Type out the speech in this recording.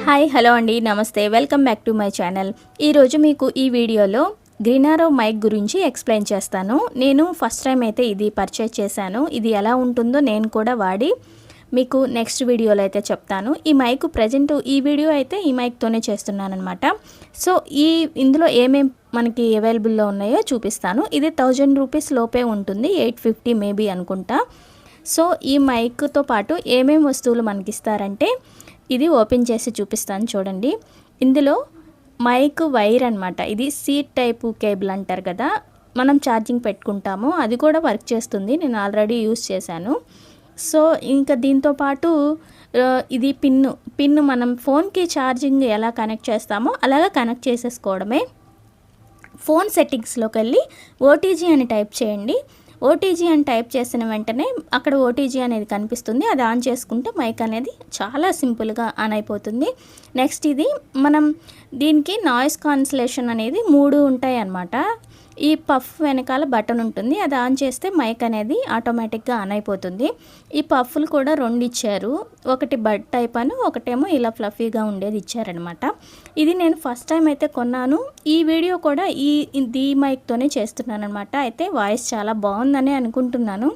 Hi hello అండి నమస్తే welcome back to my channel. ఈరోజు మీకు ఈ వీడియోలో గ్రీనారో మైక్ గురించి ఎక్స్ప్లెయిన్ చేస్తాను. నేను ఫస్ట్ టైం అయితే ఇది పర్చేస్ చేశాను. ఇది ఎలా ఉంటుందో నేను కూడా వాడి మీకు నెక్స్ట్ వీడియోలో అయితే చెప్తాను. ఈ మైక్ ప్రజెంట్ ఈ వీడియో అయితే ఈ మైక్తోనే చేస్తున్నాను అనమాట. సో ఇందులో ఏమేం మనకి అవైలబుల్లో ఉన్నాయో చూపిస్తాను. ఇది 1000 రూపీస్ లోపే ఉంటుంది, 850 మేబీ అనుకుంటా. సో ఈ మైక్తో పాటు ఏమేం వస్తువులు మనకి ఇస్తారంటే ఇది ఓపెన్ చేసి చూపిస్తాను చూడండి. ఇందులో మైక్ వైర్ అనమాట. ఇది సీట్ టైపు కేబుల్ అంటారు కదా, మనం ఛార్జింగ్ పెట్టుకుంటాము, అది కూడా వర్క్ చేస్తుంది. నేను ఆల్రెడీ యూస్ చేశాను. సో ఇంకా దీంతో పాటు ఇది పిన్ను మనం ఫోన్కి ఛార్జింగ్ ఎలా కనెక్ట్ చేస్తామో అలాగా కనెక్ట్ చేసేసుకోవడమే. ఫోన్ సెట్టింగ్స్లోకి వెళ్ళి ఓటీజీ అని టైప్ చేయండి. ఓటీజీ అని టైప్ చేసిన వెంటనే అక్కడ ఓటీజీ అనేది కనిపిస్తుంది. అది ఆన్ చేసుకుంటే మైక్ అనేది చాలా సింపుల్గా ఆన్ అయిపోతుంది. నెక్స్ట్ ఇది మనం దీనికి నాయిస్ కాన్సలేషన్ అనేది 3 ఉంటాయి అన్నమాట. ఈ పఫ్ వెనకాల బటన్ ఉంటుంది, అది ఆన్ చేస్తే మైక్ అనేది ఆటోమేటిక్గా ఆన్ అయిపోతుంది. ఈ పఫ్లు కూడా 2 ఇచ్చారు, ఒకటి బడ్ టైప్ అని, ఒకటేమో ఇలా ఫ్లఫీగా ఉండేది ఇచ్చారనమాట. ఇది నేను ఫస్ట్ టైం అయితే కొన్నాను. ఈ వీడియో కూడా ఈ మైక్తోనే చేస్తున్నాను అనమాట. అయితే వాయిస్ చాలా బాగుందని అనుకుంటున్నాను.